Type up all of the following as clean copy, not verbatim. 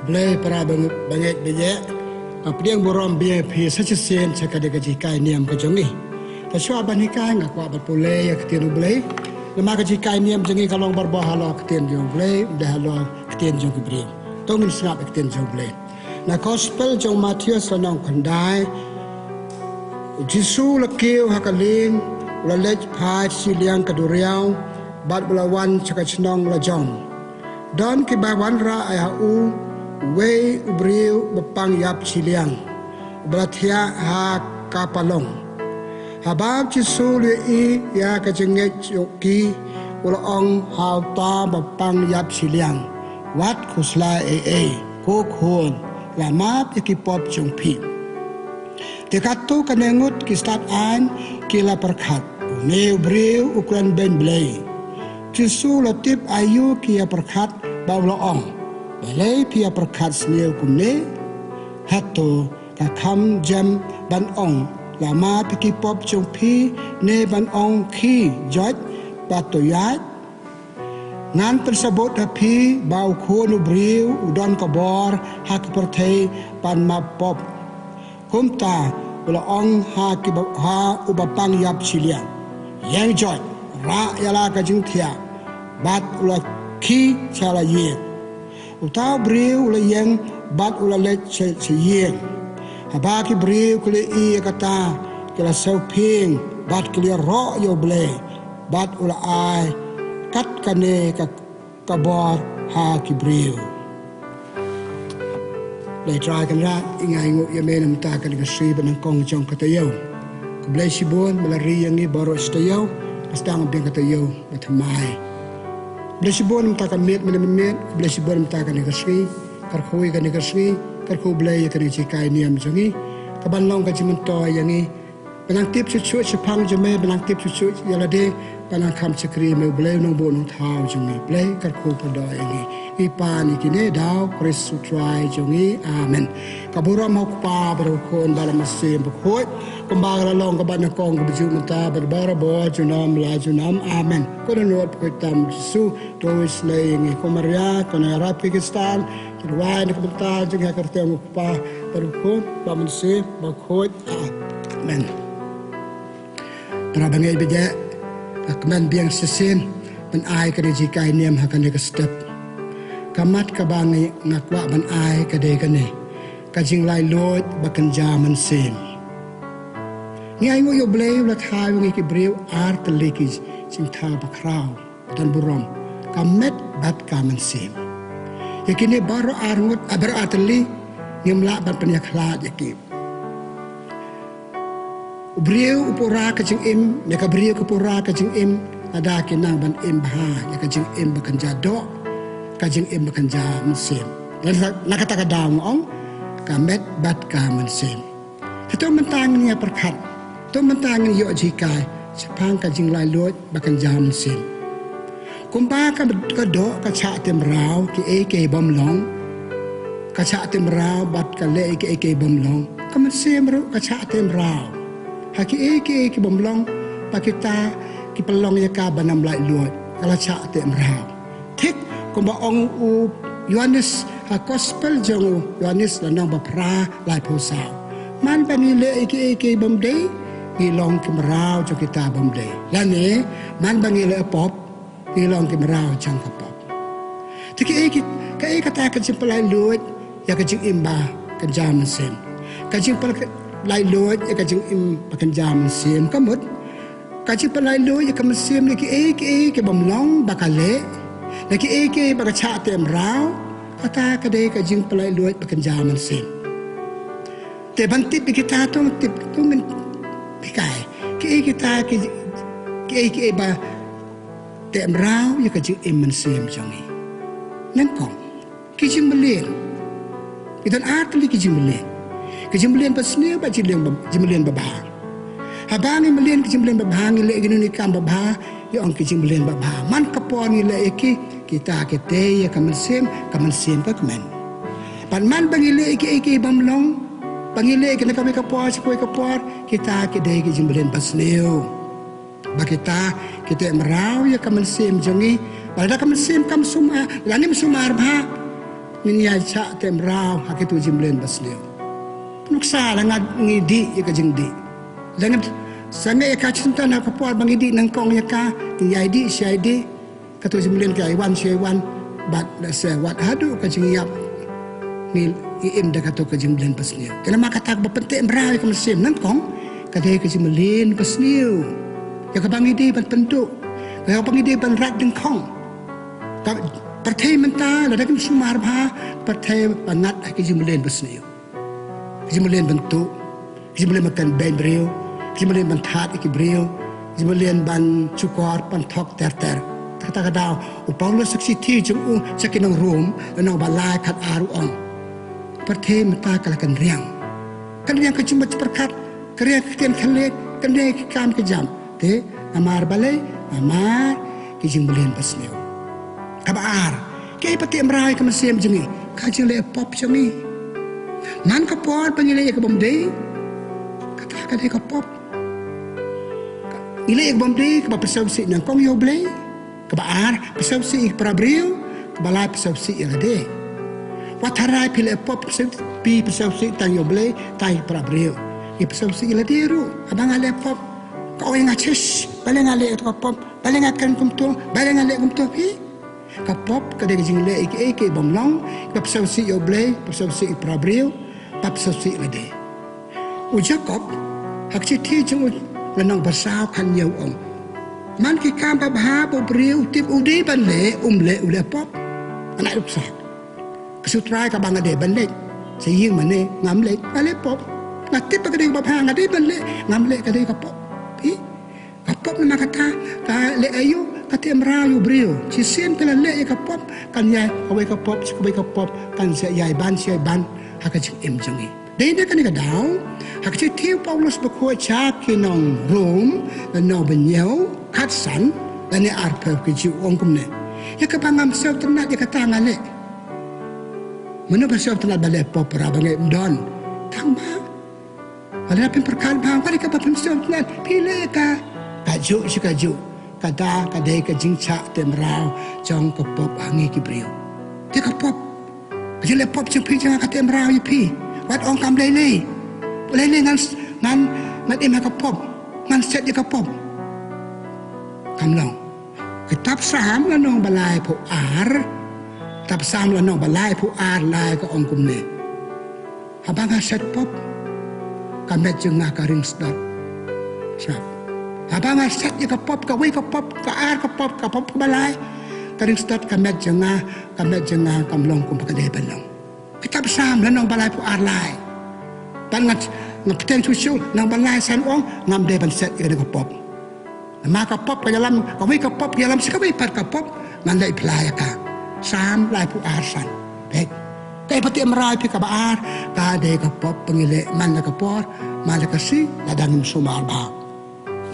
Blay para banget bejek apriang borom bia phi sachen chakade ka jikai niam ka jongi ta shwa bani kai nga kwa ba pule ya ktenu blay lama ka jikai niam jongi kalong barba halo ktenu jong blay da halo ktenu jong brio tongin snap ktenu jong blay na gospel jong Matthew sanong khandai Jisu la keu hakaling la lech phat siliang kaduriao bat bulawan chakachnong la jong don ki ba wan ra aya u Wei ubriu bepang yap siliang Belatia ha kapalong Habab Jisu i ya kajenget yoki Ulaong hao ta bepang yap siliang Wat kusla Kuk hon Lamap ikipop jong pi Dekatu kanengut kistat an Kila perkat Ne ubriu ukuran ben blay Jisu latip ayu kia perkat Baulaong Balai pia perkat seniau kumne Hato kakam jam ban ong Lama piki pop chung pi Ne ban ong ki jod Batoyat Ngan tersebut hapi Bau kunu briu Udon kabor Hak pertai Pan map pop Kumta Ula ong ha ubapang yap siliang Yang jod Ra yala kajung tia Bat ula ki chala yek Utau beriu ula yang bat ula lech seyeng. Habaki beriu kule i kata kila sauping bat kile ro yo ble bat ula ai kat kane kabor ha ki beriu. Lay try kan rat ingai ngu ya menam ta kan kasri banang kong jong kata yo. Kublay sibon melari yang ni baru stayo astang beng kata yo batamai. Belasibon mentakan met menit, belasibon mentakan negeri, karkoi kan negeri, karkoi belai kan cikai niam jangi, kabanlong kan cimentoy jangi, benang tip cucu sepang jeme, benang tip cucu yalade, benang kam cekri me belai nong bo nong thau jangi, belai karkoi pada jangi, ipan ikine dau Kristus try jangi, amen. Kabura mau pa berukun dalam mesin berkoi, kembali long kaban kong kebujuk menta berbara bo junam la junam, amen. Koronot kuitam Jisu Dois laingi komaria kona rapi Pakistan kirwai nak bentar juga kerja mupa berukun bamansi bakhoi amen. Para bangai beja akman biang sesin ban ai kada jikai niam hakan ka step kamat ka bangai ngakwa ban ai kada kane kajing lai lot bakan jaman sem ngai ngo yo blay la thai ngi ki brew art leki sing tha bakrau dan burom kamet bat kaman sim yakini baru arngut abar atli ngimla ban penyakhla yakib ubriu upura kajing im ne ka briu upura kajing im ada kinang ban im bha ya kajing im bakan jado kajing im bakan jam sim dan nakata ka daung ong kamet bat kaman sim itu mentang ni perkat tu mentang ni yo jikai sepang kajing lai lot bakan jam sim kumpa ka do ka cha tem rau ki ke bom long ka cha tem rau bat ka le ke bom long ka man sim ru ka cha tem rau ha ki ke bom long pakita ki pelong ya ka banam lai lot kala cha tem rau thik kumba ong u Yohanes ha gospel jong Yohanes lanang bapra lai posau man pani le ke bom dei ilong kemerau jo kita bamde lane man bangile pop ilong kemerau jang kapop tiki kata kajing pelai lut ya kajing imba kajam sen kajing pelai lut ya kajing im kajam sen kamut kajing pelai lut ya kamesim lagi ke bamlong bakale lagi bakacha tem rau kata kadai kajing pelai lut kajam sen te bantip kita tu tip tu men pikai kita ke ba tem rau ya kajing iman sim jangi nangkong kijing belen idan atli kijing belen pasne ba kijing belen babang habangi belen kijing belen babang ile ginu ni kam babha ya ong kijing belen babha man kapon ile kita kete ya kaman sim ka kemen pan man bangile ke bamlong pangile kena kami kapor sekoi kapor kita kedai ke jembelen pasneo bakita kita merau ya kaman sim jongi pada kaman sim kam suma lani sumar bha niya cha tem raw hakitu jimlen basneo nuksa langat ngidi ya kajing di langat sange ka cinta na kapor bangidi nang kong ya ka niya di siya di katu jimlen ka iwan siya iwan bat se wat hadu kajing yap ni im da katu kajing blen basneo kala makatak bapente raw ka masim nang kong kadai kajing mlen basneo ya ka bangidi ban pentu ya bangidi ban rat ding kongประเทศมันตาแล้วได้กินสุมาร์พาประเทศปนัดให้กินมาเล่นบัสเนียวกินมาเล่นบรรทุกกินมาเล่นมากันเบนเบรียวกินมาเล่นบรรทัดอีกเบรียวกินมาเล่นบันชุกอร์ปันทอกเตอร์ถ้าตากระดาวอุปนิสัยที่จงอุ้งจะกินนองรวมแล้วนองบาลายขัดอารุองประเทศมันตากันกันเรียงก็จุ่มบัดประคัดกันเรียงเตียนขันเล็กกันเรียงการกิจจำเตะอามาร์บาเลยอามาร์กินมาเล่นบัสเนียวkabar kay pati amray ka masem jangi ka jile pop jangi nan ka por pangile ka bomde kata ka de ka pop ile ka bomde ka pasaw si nang kong yoble kabar pasaw si para brio balay pasaw si irade wataray pile pop pi pasaw si tang yoble tay para brio i pasaw si ilade ru abang ale pop ka oy nga chish baleng ale ka pop baleng akan kumto baleng ale kumto pi kapop kadang jing le ik bomlong kapsaw si yoble kapsaw si prabril kapsaw si lade u jacob hak chi thi chung lanong basaw kan yow om man ki kam ba ha bo bril tip udi ban le ule pop anak upsa kesutrai ka bangade ban le saying mane ngam le ale pop ngatip pa kadang ba ha ngade ban le ngam le kadang kapop pi kapop na kata ka le ayu kati amrayo brio si sen pela le ka pop kan ya away ka pop kan sa yai ban haka chik em jangi dei na kan ka daw hak chi tiu Paulus ba ko cha kinong Rome na no benyo kat san na ni arpe ki ji ong kum ne ya ka pangam sa tna ya ka tanga le mano ba sa tna ba le pop ra ba ngai don tang ba ala pin perkan ba ka ka pa pin sa tna pile ka ju kada kadai ka jingcha temrao jong ka pop hangi ki brio te ka pop jile pop chung pi jang ka temrao yi pi wat ong kam le ngan ima ka pop ngan set ka pop kam long kitab sam la nong balai phu ar kitab sam la nong balai phu ar lai ka ong kum ne habang ka set pop ka met jung ka ring stop sap abang set ya ka pop ka ar ka pop balay karing start ka med janga kamlong kum pakade balong kitab sam lanong balay pu arlay pangat ngapten susu nang balay san ong ngam de ban set ya ka pop ma ka pop ka dalam ka pop dalam sikawi par ka pop ngan lai playa ka sam lai pu ar san dek kay pati amray pi ka baar ka de ka pop pangile man la ka por man la ka si ladang sumar ba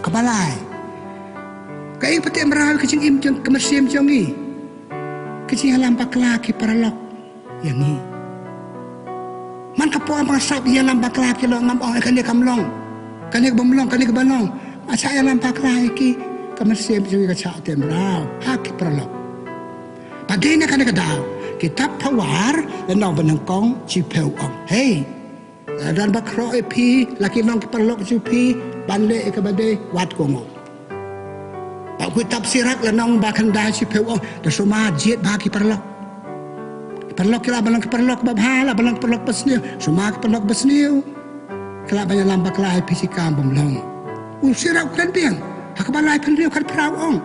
kabalay kay pati amraw kaching imjong kamasiem jongi kaching halam bakla ki paralok yangi man kapo ang mga sab yalam bakla ki lo ngam ong kani kamlong kani bomlong kani balong asa yalam bakla ki kamasiem jongi kacha temraw haki paralok padina kani kadaw kitab pawar lanong banang kong chipeu ong hey dan bakro pi laki long ki paralok chupi banle ekabade wat kongo pak ku tafsirak lanong bakanda si pewo da soma jet ba ki perlok kila balang ki perlok babhala balang perlok basniu soma ki perlok basniu kila banya lambak lai pisikam bomlong sirak kan piang hakabalai penriu kan prau ong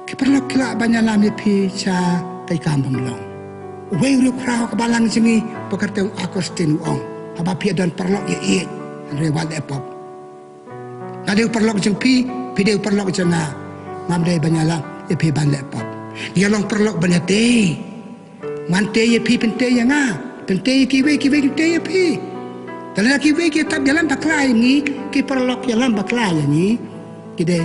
ki perlok kila banya lam pi cha tai kam bomlong wei ru krau kabalang jingi pekerteng akostin ong haba pi dan perlok ye rewat epop kadeu perlok jeng pi deu perlok jeng ngam dei banyala e pi ban epop dia long perlok banyate mante ye pi pente yang pente ki we te ye pi tala ki we ki tab dalam baklai ni ki perlok dalam baklai ni kide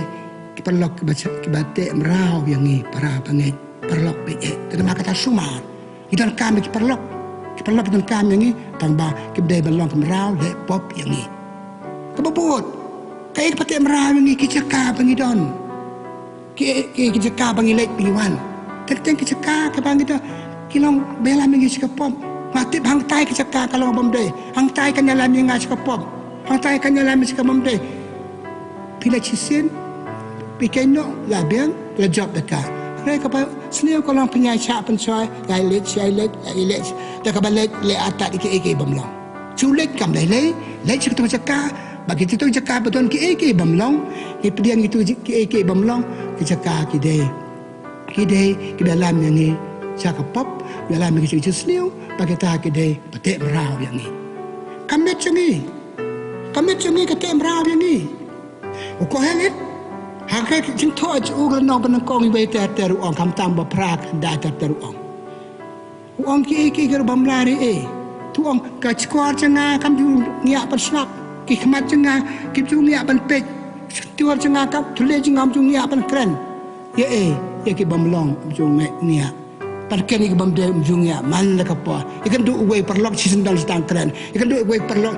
ki perlok baca ki bate mrau yang ni para pangai perlok be terima kata sumar idan kami ki perlok dan kami yang ni tangba ki dei balong kemrau le pop yang ni kababot kay pati amraw yang ikicaka bangidon ki ikicaka bangilek piwan terteng kicaka ka bangidon kilong bela mengi sikapom matip hang tai ke cakap kalau bomde hang tai kan dalam yang sikapom hang tai kan dalam sikapom de bila cisin bikin no labian la job dekat mereka pa senior kalau punya cak pensoi gailet dah kabalet le atat ke bamlong sulit kam le cik tu cakap bagi tu cakap betul ke bamlong ke pediang itu ke bamlong ke cakap ke dalam yang ni cakap pop dalam yang cik senior bagi tak ke petik merau yang ni kamet cengi ketik merau yang ni uko hangit hangkai jing thoi chu ga no ban kong be ta ru ong kam tam ba prak da ta ru ong ki ga bam lari tu ong ka chkwar changa kam ju nya pan snap ki khmat changa ki ju nya pan pek tuar changa kam thule changa ju nya pan kren ye ki bam long ju nya pan ken ki bam de ju nya man la ka pa ikan du we par lok si sendal stang kren ikan du we par lok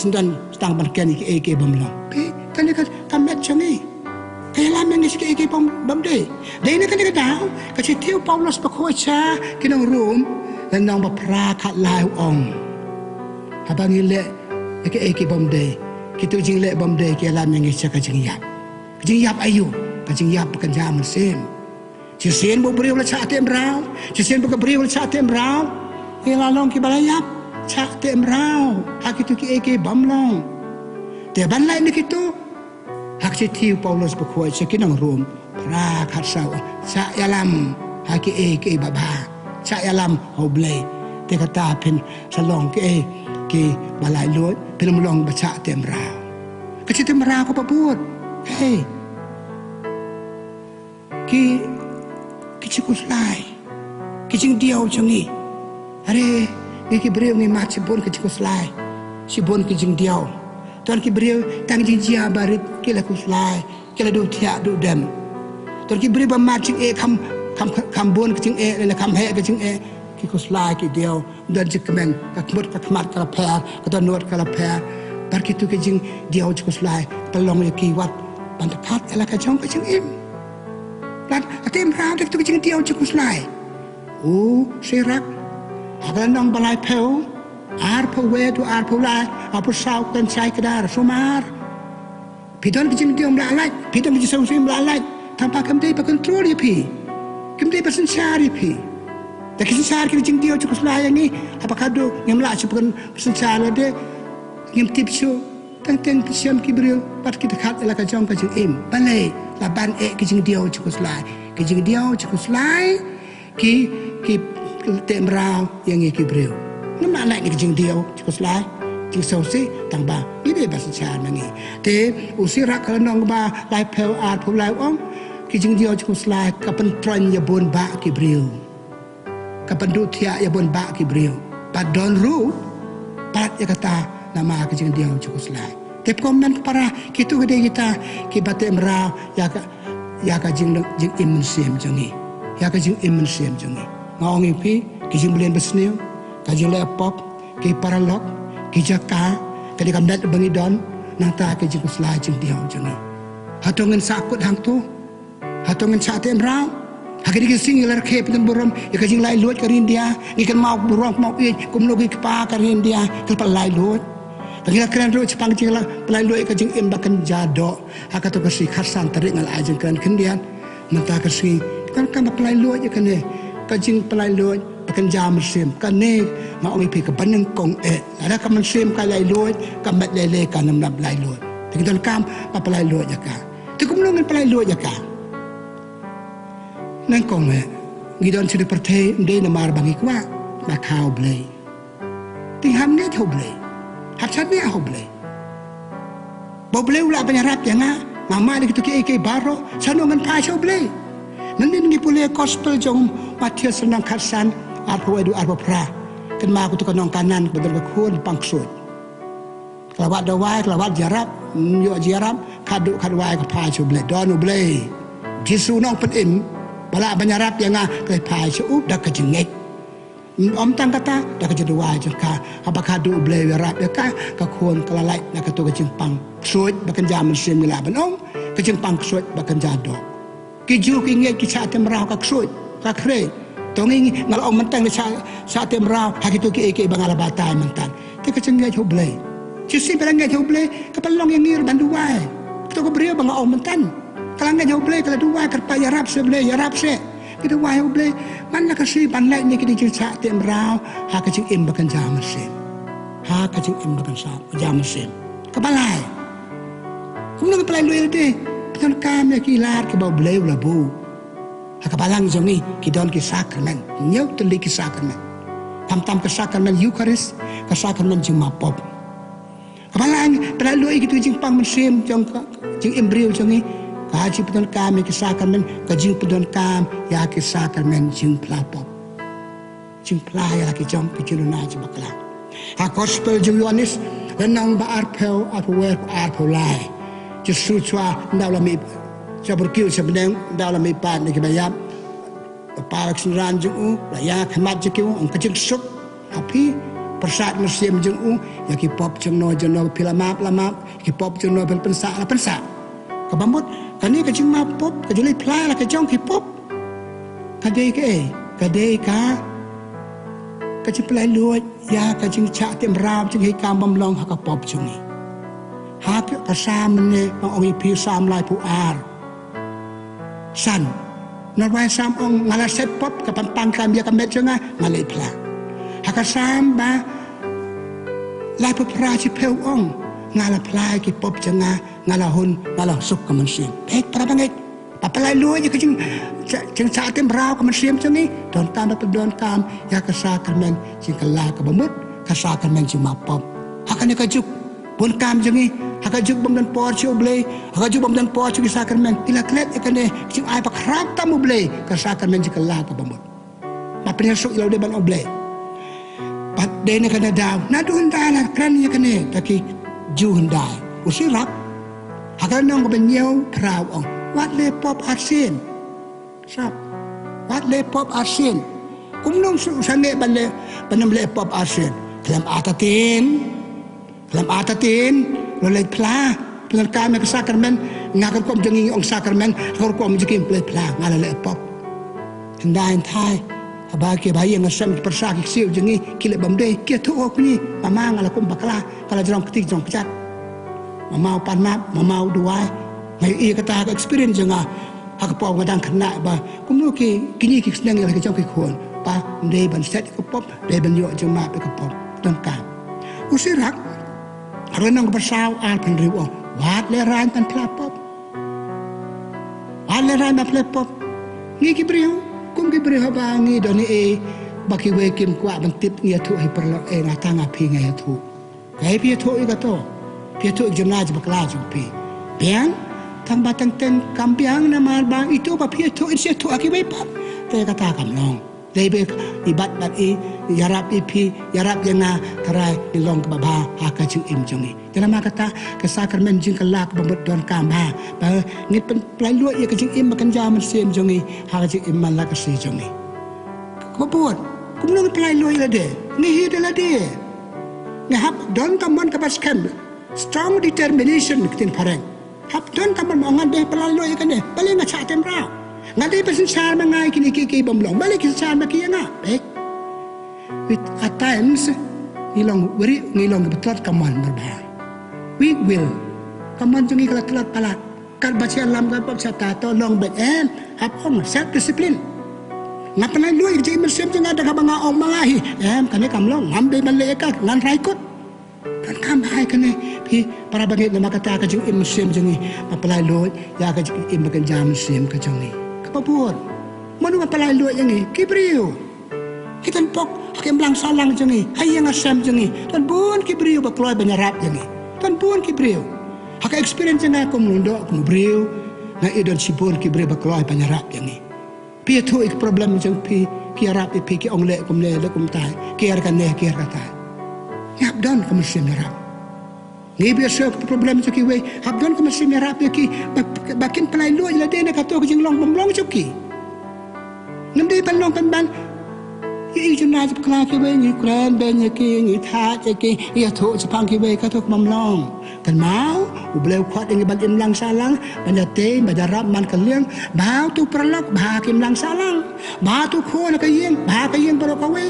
sendan stang pan ken ki bam long pe kan ka kamet changi kaya lamang is kaya bamde. Dahil na kanila daw, kasi tiyo Paulos pakuha siya kinang room na nang maprakat layo ong. Habang ile, kaya bamde, kito jing le bamde kaya lamang is siya kajing yap. Kajing yap ayo, kajing yap pakan jaman sim. Sisin mo beriw la sa atim raw, sisin mo beriw la sa atim raw, kaya lalong kibalayap, sa atim raw, hakito kaya bamlong. Tiya banlay na kito, hak si tiu Paulos berkuat sekinang rum pra khatsau sa yalam haki baba sa yalam hoble te kata pen salong ke balai lot pen mulong baca temra kecil temra ko paput hey ki cikus lai kicing diau changi are ki breu ni mat sibon cikus lai sibon kicing diau tuan ki beriau tang jinjia barit kila kuslai kila du tiak du dem tuan ki beriau bamacing kam bon kicing le kam he kicing ki kuslai ki diau dan jikmen kakmut kakmat kala per kata nuat kala per bar ki tu kicing diau kuslai pelong ki wat pantakat ala kacang kicing lan atem ra tu kicing diau kuslai sirak akan nang balai peu arpo we tu arpo la apo sau kan sai kedar sumar pidon kicing diom la lai pidon kicing sim la lai tanpa kamdei pa kontrol ya pi kamdei pa sensar ya pi tak sensar kicing dio cukup la yang ni apa kado ngam la cukup sensar la de ngam tip show tang siam ki brio pat kita khat la ka jong ka jing balai la ban kicing dio cukup la kicing dio cukup la ki temrau yang ki brio nama naik ni jing dio cukup selai jing sausi tang ba ini bahasa Cina nangi te usirak kalau nong ba lai pel art pul lai ong ki jing dio cukup selai kapan tron ya bon ba ki brio kapan du tia ya bon ba ki brio but don't ru pat ya kata nama ki jing dio cukup selai te komen para kitu gede kita ki bate mra ya ka jing imun sem jangi ya ka jing imun sem jangi ngaongi pi ki jing belen besneu kajing laptop ke paralog ke jaka ke di kamdat bangidon nang ta ke jing selai jing diau jangi hatongen sakut hang tu hatongen satem rau hak di sing lar ke pen borom ya ke jing lai luat karin dia ikan mau borom mau kum logi ke pa karin dia ke palai luat bagi keren ro cepang jing la palai luat ke jing bakan jado hak to ke si khasan tarik ngal ajeng kan kendian nang ta ke si kan palai luat ya kan ne ke jing palai luat kan jam sim kan ne ma oi pi ka banang kong ada ka man sim ka lai loy ka mat lele ka nam nab lai loy ting don kam pa palai loy ya ka ti kum long palai loy ya ka nang kong ngidon sidi perthe nde na mar bangi kwa ma khao blei ting ham ne tho blei hat chat ne ho blei bo blei ula banyarap ya nga mama ni kitu ke baro sanongan pa cho blei nanin ngi pule gospel jong Matius senang khasan arpo edu arpo pra kan ma aku tu kanong kanan bedel khun pangsut kelawat dawai kelawat jarap yo jarap kadu kadwai ka pa chu ble donu ble jisu nong pen bala banyarap yang ka pa chu dak ka jengek om tang kata dak ka jadwai jengka apa kadu ble yarap ka khun kelalai nak ka tu ka jengpang sut bakan jaman sim la banong ka jengpang sut bakan jado ki ju ki nge ki cha tem rau ka sut ka kre tongi ngal ong mentang le sa tem rau ha kitu ki bangala batai mentan te ka cengai hoble cisi belangai hoble kapalong yang ngir banduai to ko brio bang ong mentan kalangai hoble kala duai kerpa yarap seble yarap se kitu wai hoble man la kasi ban lai ni ki sa tem rau ha ka cing im bakan jam se ha ka cing im bakan sa jam se kapalai kum nang palai lu de tan kam ya ki lar ke bau bleu la bu Hakabalang zongi kidon ki sakramen nyau teli ki sakramen tam ke sakramen Eucharis ke sakramen jing mapop kabalang terlalu gitu jing pang mesim jong jing embrio zongi kaji pedon kam ki sakramen ka jing pedon kam ya ki sakramen jing plapop jing playa la ki jong ki juluna ji bakla ha gospel jing Yohanes renang ba arpel arpel arpel lai Jesu chwa ndalami Sabur sebenarnya dalam ipan ni kebayap parak senran jeng raya kemat jeng ang kecing sup api persat musim jeng ya kipop jeng no pilamap kipop jeng no pensa kabambut kani kecing mapop kejuli play la kejong kipop kadai ka kecing play luat ya kecing cak tem ram jeng hikam bamlong hakapop jeng ni hak asam ne ang ipi sam lai pu ar san norway sam ong ngala set pop kapampang kam ya kamet jonga ngalai pla hakasam ba lai pu pra chi peu ong ngala pla ki pop jonga ngala hun ngala sup kaman sim pek pra banget papalai lu je kecing sa tem rau kaman sim jongi don tam pa don kam ya ka sakramen jing kala ka bamut ka sakramen jing mapop hakane ka juk pun kam jongi hakajuk bam dan por chu ble hakajuk bam dan por chu sakramen ila klet ekane chu ai pak ram tamu ble ka sakramen ji kala ka bamut ma pria so ilo de ban oble pat de ne kana daw na du ndala kran ye kane taki ju ndai usirap hakan nong ben yeu praw ong wat le pop asin sap wat le pop asin kum nong su sange ban le banam le pop asin kelam atatin lolai pla pelan kami ke sakramen ngakar kom jengi ong sakramen ngakar kom jekim play pla ngalale pop hendain thai abaki bayi ngasam persak siu jengi kile bamde kia tu ok ni mama ngala kom bakla kala jong ketik jong pecat mama panap mama duai ngai i kata experience jenga hak pop ngadang kena ba kumnu ki kini ki senang la ke jong ki khon pa de ban set ko pop de ban yo jema pe ko pop don ka usirak Renang bersau alpan ribu, wat leran pan pelapop, wat leran pan pelapop, ngi kibriu, kum kibriu haba ngi doni baki wekim kuat bentip ngi tu hiperlo ngatang api ngi tu, kai pi tu jemla jebakla jupi, piang tang batang teng kampiang nama bang itu ba pi tu insia tu aki wepap, te kata kamlong. Lebe ibat bat yarap ipi yarap jena tarai dilong ke baba haka jing im jongi dalam kata ke sakramen jing kelak bambut don kamba ba ngit pelai luat ya ke jing im makan jaman sim jongi haka jing im man la ke si jongi kebut kumnong pelai luat la de ngi la de ngahap don tamon ke baskem strong determination kitin pareng hap don tamon mongan de pelai luat ya kan de paling ngacak temra ngade pesen sar mangai kini kiki bomlong balik sar maki nga baik with at times ngilong betul kaman berbahaya we will kaman jungi kalau telat palat kal baca alam kapal sata tolong ben apong self discipline ngapain lu jadi mesim jangan ada kabang ong mangahi kane kamlong ngambil malaikat ngan raikut kan kamai kane pi para bangit nama kata ka jung mesim jungi mapalai lu ya ka jung makan jam mesim ka jungi kapapur manu mapalai lu yang ni kibriu kita pok hakim belang salang jengi hayang asam jengi dan pun kibriu bakloi banyarap jengi dan pun kibriu hak experience jenga aku melundok aku briu na idon sibur kibriu bakloi banyarap jengi pi tu ik problem jeng pi kiarap pi ki ongle kumle le kumtai kiar kan ne kiar kata yap don kemesin yarap ni biasa problem joki we hab don kemesin yarap ki bakin pelai lu ila dena kato jeng long bomlong joki ngamde panlong kan ban Ia jurnal sekolah kita ni Quran banyak ni tha jadi ia tu sepang kita kata mamlong kan mau beliau kuat dengan ban lang salang banda te banda rap man kaliang bau tu perlok bah kim lang salang bah tu ko na kayeng bah kayeng baru kawe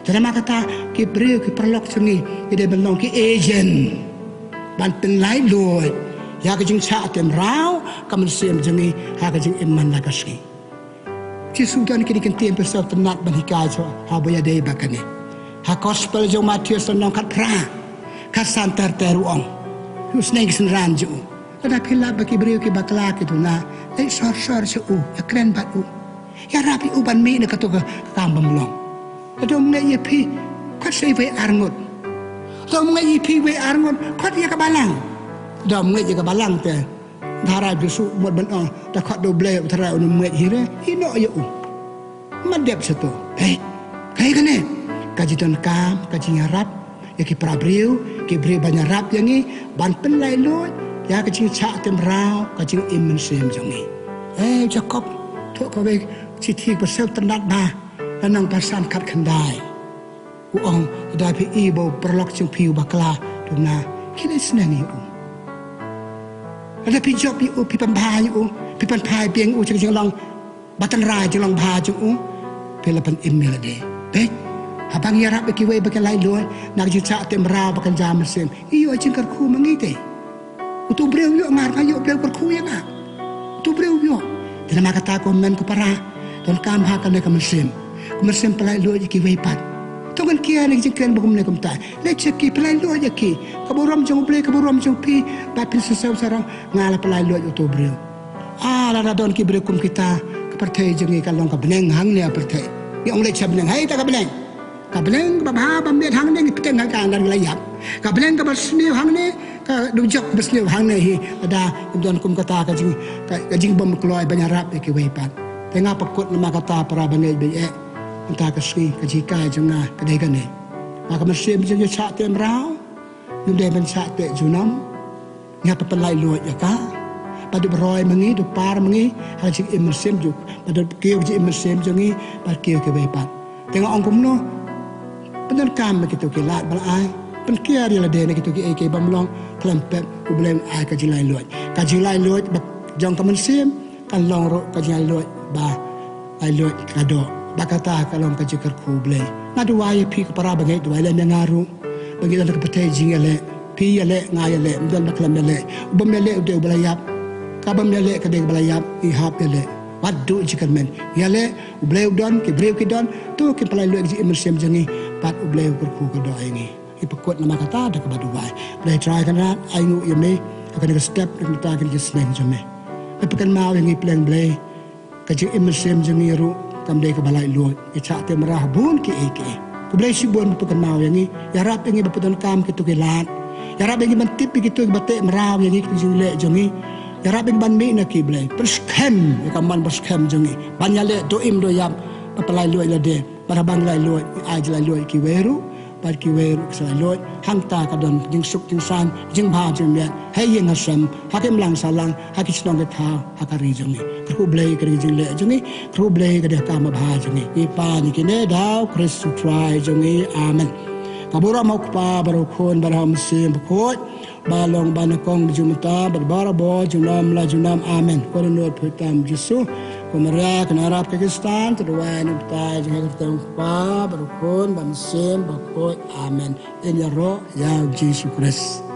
jadi maka kata ki beliau ki perlok sungi ide belong ki agent ban penlai loi ya ka jing cha tem rau kamen sem jengi ha ka jing iman la kaski ci sudan ki diken tem persal tenat ban hikai so ha boya dei bakane ha gospel jong Matius nong kat pra kat santar teruong Hus naik senran ju, ada pila bagi beriu ki bakla ki tu na, lek sor se ya keren bat ya rapi ban mi nak tu ke kambam long, ada mengai ye pi, kat sei we arngot, ada mengai ye pi we arngot, kat ye kebalang, ada mengai ye kebalang te, dhara jusu buat ban dah kat double dhara unu mengai hire, ino ye madep setu, kai kene, kaji ton kam, kaji harap. Ya ki prabriu, ki beri banyak rap yang ni, ban penlai lut, ya kecing cak tem rau, kecing iman sem jangi. Jakob, tu kau baik citi bersel tenat bah, dan nang pasan kat kendai. Uang dah pi ibu perlok jeng piu bakla, tu na, kini senang iu. Ada pi job iu, pi pembai iu, pi pembai piang iu jeng long, batan rai jeng long bah jeng iu, pi lepan email ade. Baik. Abang ya rap bagi we bagi lain luar nak juta tem rau bakan jam mesin iyo cing kerku mengite utu breu yo ngar kayo breu kerku ya ngak utu breu yo dan maka tak komen ku para dan kam hakan ke mesin pelai luar ki we pat tu kan kia ni jengken bagum ne kum ta le ceki pelai luar ya ki kaburam jong play kaburam jong pi tapi sesau sarang ngala pelai luar utu breu la don ki breu kum kita kepertai jengi kalong ka beneng hang ne pertai yang le chabneng hai ta ka beneng kabeleng babha bambiat hang ne peteng hang dan layap kabeleng ka bersniu hang ne ka dujak bersniu hang ne hi ada don kum kata ka jing bom keloi banyak rap ke wepat tengah pekut nama kata para bangai be entah ka sri ka jika jengna kedai kan ne maka mesim je cha tem rau nu de ben cha te junam nya pelai luat ya ka pada beroi mengi du par mengi ha jing mesim ju pada keu jing mesim jengi par keu ke wepat tengah ongkum no Benar kam begitu ke lat balai penkia dia lade begitu ke ek bamlong klempet problem ai ka jilai luat jong kamen sim kan long ro ka jilai luat ba ai luat kado bakata kalong ka jikar ku ble na dua ye pi ka para bangai dua le ngaru bagi dan ka petai jingale pi le ngai le mdan baklam le ubam le de balayap ka bam le ka de balayap I hap le wadu jikar men yale ubleu don ke breu ke don tu ke pelai luat ji emersim jangi pat ubleu kurku ke do ini ipekut nama kata ada ke baduai play try kana aingu yeme akan ke step kita akan ke sneng jame pekan mau yang ipleng blay ke ji emersim jangi ru kamde ke balai luat ke cha te merah bun ke eke ke blay sibon pekan mau yang ya rap yang bepeton kam ke tu ke lat ya rap yang mentip begitu bate merah yang ke jule jangi ya rabing ban mi na kiblay perskem ya kaman perskem jengi banyak le doim do yap papalai luai lade barabang lai luai aj lai luai kiweru par kiweru sa luai hangta kadon jing suk jing san jing ba jing miat hey yang asam hakim lang salang hakis nong ke tha hakari jengi kru blay kri jing le jengi kru blay ke ka ma ba jengi ipa ni kine daw Kristu try jengi amen kabura mau pa barokon barham sim khot balong banakong jumta berbarabo junam la junam amen koronot putam Yesus komaria kenarap Pakistan terwan upta jangan ketemu pa barokon bamsim bakoi amen in ya ro ya Jesus Christ